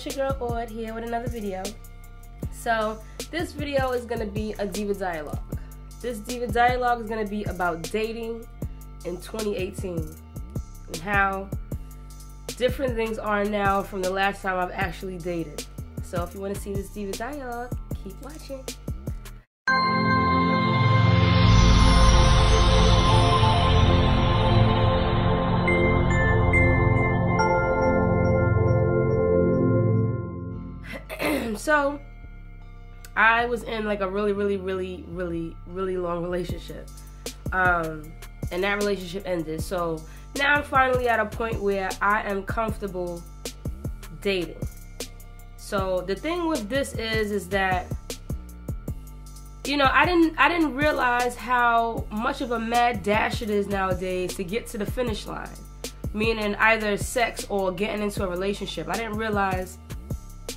it's your girl Ord here with another video. So this video is going to be a Diva dialogue. This Diva dialogue is going to be about dating in 2018 and how different things are now from the last time I've actually dated. So if you want to see this Diva dialogue, keep watching. So I was in like a really long relationship, and that relationship ended. So now I'm finally at a point where I am comfortable dating. So the thing with this is that, you know, I didn't realize how much of a mad dash it is nowadays to get to the finish line, meaning either sex or getting into a relationship. I didn't realize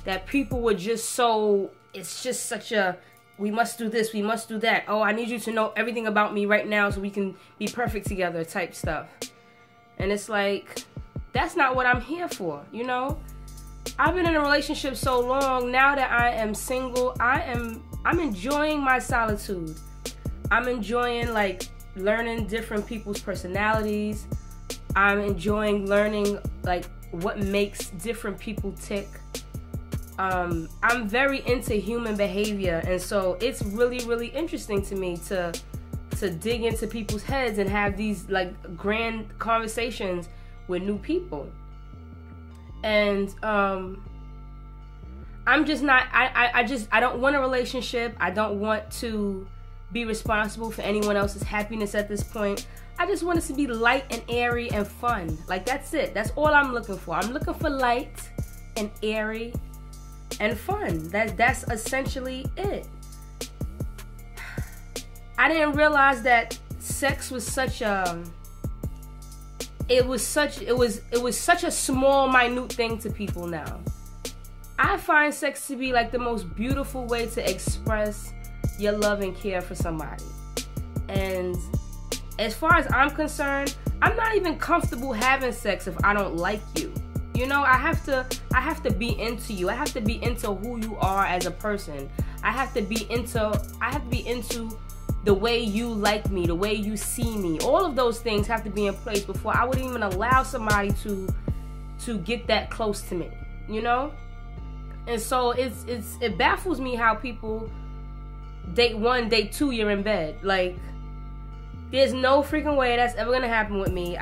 that people were just so, it's just such a, we must do this, we must do that. Oh, I need you to know everything about me right now so we can be perfect together type stuff. And it's like, that's not what I'm here for, you know? I've been in a relationship so long. Now that I am single, I'm enjoying my solitude. I'm enjoying like learning different people's personalities. I'm enjoying learning like what makes different people tick. I'm very into human behavior, and so it's really interesting to me to dig into people's heads and have these like grand conversations with new people. And I'm just not, I don't want a relationship. I don't want to be responsible for anyone else's happiness at this point. I just want it to be light and airy and fun. Like, that's it. That's all I'm looking for. I'm looking for light and airy and fun. That's essentially it. I didn't realize that sex was such a, it was such a small, minute thing to people now. I find sex to be like the most beautiful way to express your love and care for somebody. And as far as I'm concerned, I'm not even comfortable having sex if I don't like you. You know, I have to be into you. I have to be into who you are as a person. I have to be into the way you like me, the way you see me. All of those things have to be in place before I would even allow somebody to get that close to me, you know? And so it baffles me how people date one, date two, you're in bed. Like, there's no freaking way that's ever gonna happen with me.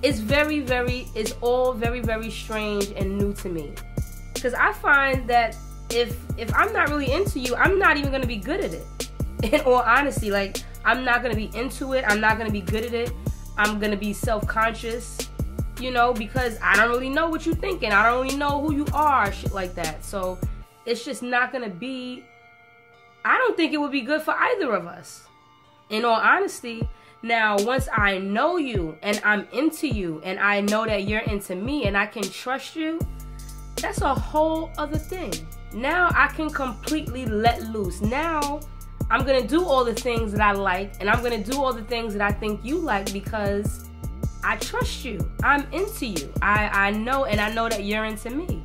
It's all very strange and new to me. Because I find that if I'm not really into you, I'm not even going to be good at it. In all honesty, like, I'm not going to be into it. I'm not going to be good at it. I'm going to be self-conscious, you know, because I don't really know what you're thinking. I don't really know who you are, shit like that. So it's just not going to be, I don't think it would be good for either of us, in all honesty. Now, once I know you and I'm into you and I know that you're into me and I can trust you, that's a whole other thing. Now I can completely let loose. Now I'm going to do all the things that I like, and I'm going to do all the things that I think you like because I trust you. I'm into you. I know, and I know that you're into me.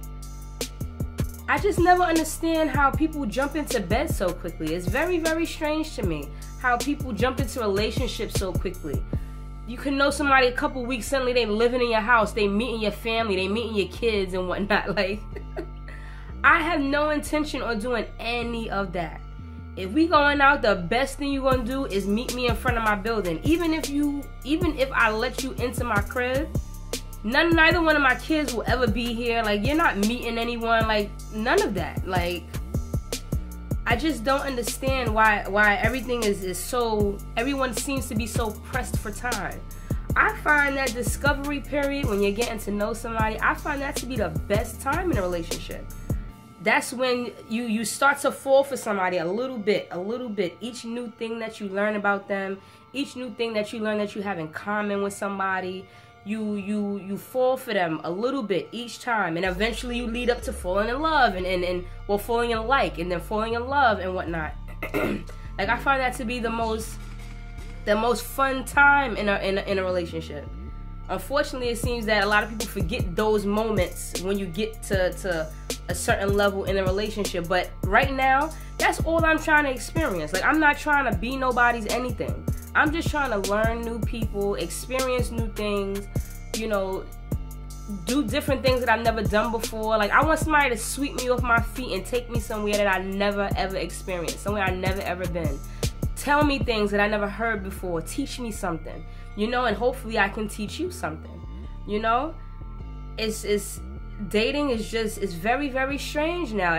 I just never understand how people jump into bed so quickly. It's very strange to me how people jump into relationships so quickly. You can know somebody a couple weeks, suddenly they living in your house, they meeting your family, they meeting your kids and whatnot. Like, I have no intention on doing any of that. If we going out, the best thing you're gonna do is meet me in front of my building. Even if I let you into my crib, neither one of my kids will ever be here. Like, you're not meeting anyone. Like, none of that. Like, I just don't understand why everything is so, everyone seems to be so pressed for time. I find that discovery period, when you're getting to know somebody, I find that to be the best time in a relationship. That's when you start to fall for somebody a little bit. Each new thing that you learn about them, each new thing that you learn that you have in common with somebody, you fall for them a little bit each time, and eventually you lead up to falling in love and well, falling in like, and then falling in love and whatnot. Like, I find that to be the most fun time in a relationship. Unfortunately, it seems that a lot of people forget those moments when you get to a certain level in a relationship. But right now, that's all I'm trying to experience. Like, I'm not trying to be nobody's anything. I'm just trying to learn new people, experience new things, you know, do different things that I've never done before. Like, I want somebody to sweep me off my feet and take me somewhere that I never ever experienced, somewhere I never ever been. Tell me things that I never heard before. Teach me something, you know, and hopefully I can teach you something, you know. It's dating is just, it's very, very strange now.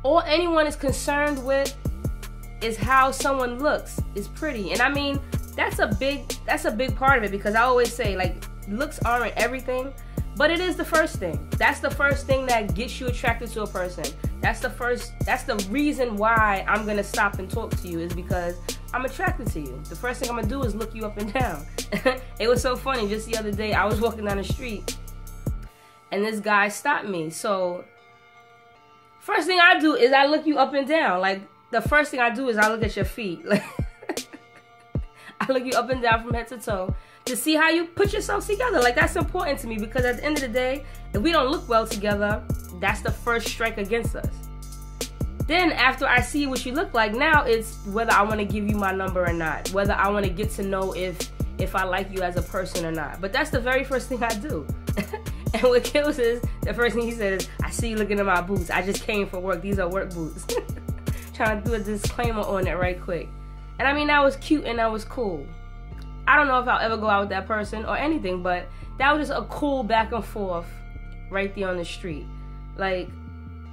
All anyone is concerned with is how someone looks, is pretty. And I mean, that's a big part of it, because I always say, like, looks aren't everything, but it is the first thing. That's the first thing that gets you attracted to a person. That's the reason why I'm gonna stop and talk to you, is because I'm attracted to you. The first thing I'm gonna do is look you up and down. It was so funny, just the other day I was walking down the street and this guy stopped me. So first thing I do is I look you up and down. Like, the first thing I do is I look at your feet. Like, I look you up and down from head to toe to see how you put yourselves together. Like, that's important to me, because at the end of the day, if we don't look well together, that's the first strike against us. Then after I see what you look like, now it's whether I want to give you my number or not, whether I want to get to know if I like you as a person or not. But that's the very first thing I do. And what kills is, the first thing he said is, I see you looking at my boots. I just came for work. These are work boots. Trying to do a disclaimer on it right quick. And I mean, that was cute and that was cool. I don't know if I'll ever go out with that person or anything, but that was just a cool back and forth right there on the street. Like,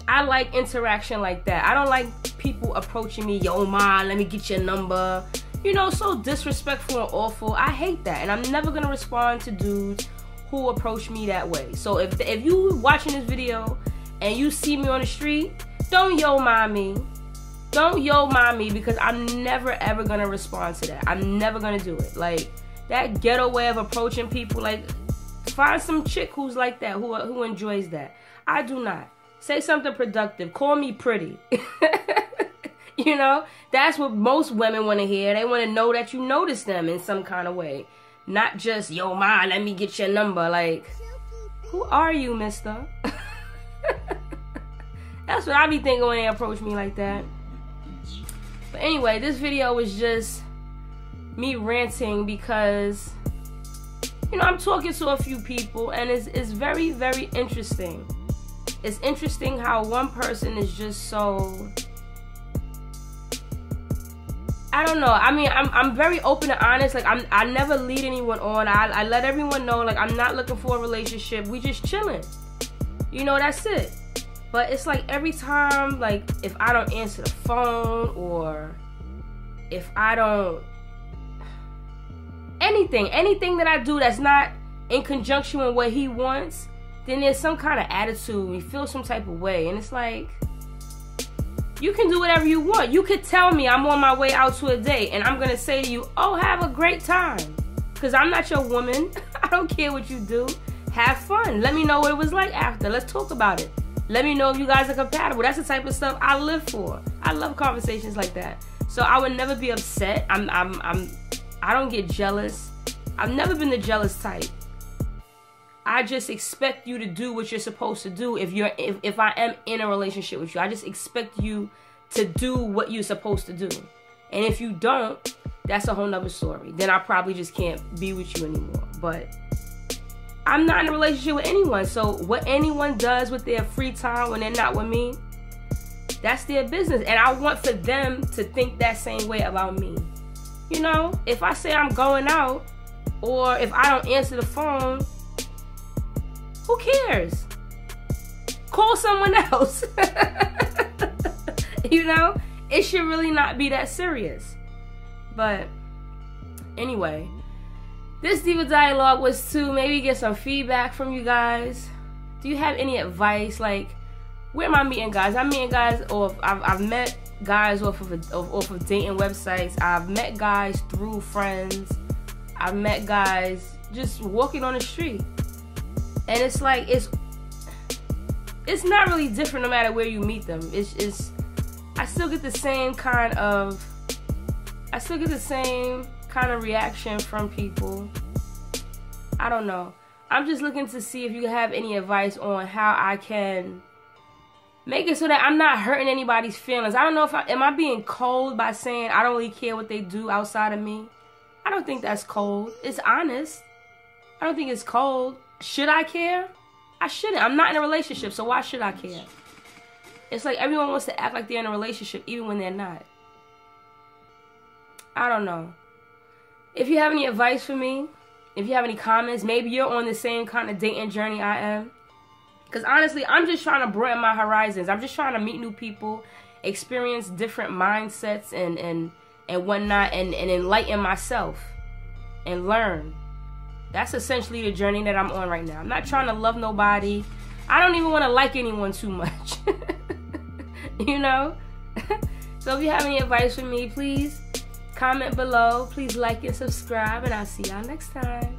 I like interaction like that. I don't like people approaching me, yo, ma, let me get your number. You know, so disrespectful and awful. I hate that. And I'm never going to respond to dudes who approach me that way. So if you watching this video and you see me on the street, don't yo ma me. Don't yo ma me, because I'm never ever going to respond to that. I'm never going to do it. Like, that ghetto way of approaching people, like, find some chick who's like that, who enjoys that. I do not. Say something productive. Call me pretty. You know, that's what most women want to hear. They want to know that you notice them in some kind of way. Not just, yo, ma, let me get your number. Like, who are you, mister? That's what I be thinking when they approach me like that. But anyway, this video was just me ranting because, you know, I'm talking to a few people, and it's very, very interesting. It's interesting how one person is just so, I don't know. I mean, I'm very open and honest. Like, I never lead anyone on. I let everyone know, like, I'm not looking for a relationship. We just chilling. You know, that's it. But it's like every time, like, if I don't answer the phone, or if I don't, anything that I do that's not in conjunction with what he wants, then there's some kind of attitude. We feel some type of way. And it's like, you can do whatever you want. You could tell me I'm on my way out to a date, and I'm going to say to you, oh, have a great time. Because I'm not your woman. I don't care what you do. Have fun. Let me know what it was like after. Let's talk about it. Let me know if you guys are compatible. That's the type of stuff I live for. I love conversations like that. So I would never be upset. I don't get jealous. I've never been the jealous type. I just expect you to do what you're supposed to do. If I am in a relationship with you, I just expect you to do what you're supposed to do. And if you don't, that's a whole nother story. Then I probably just can't be with you anymore. But I'm not in a relationship with anyone. So what anyone does with their free time when they're not with me, that's their business. And I want for them to think that same way about me. You know, if I say I'm going out, or if I don't answer the phone, who cares? Call someone else. You know, it should really not be that serious. But anyway, this Diva dialogue was to maybe get some feedback from you guys. Do you have any advice? Like, where am I meeting guys? I'm meeting guys, or I've met guys off of dating websites. I've met guys through friends. I've met guys just walking on the street. And it's like, it's not really different no matter where you meet them. I still get the same kind of reaction from people. I don't know. I'm just looking to see if you have any advice on how I can make it so that I'm not hurting anybody's feelings. I don't know if am I being cold by saying I don't really care what they do outside of me? I don't think that's cold. It's honest. I don't think it's cold. Should I care? I shouldn't. I'm not in a relationship, so why should I care? It's like everyone wants to act like they're in a relationship even when they're not. I don't know. If you have any advice for me, if you have any comments, maybe you're on the same kind of dating journey I am. Because honestly, I'm just trying to broaden my horizons. I'm just trying to meet new people, experience different mindsets and whatnot, and enlighten myself and learn. That's essentially the journey that I'm on right now. I'm not trying to love nobody. I don't even want to like anyone too much. You know? So if you have any advice for me, please comment below. Please like and subscribe, and I'll see y'all next time.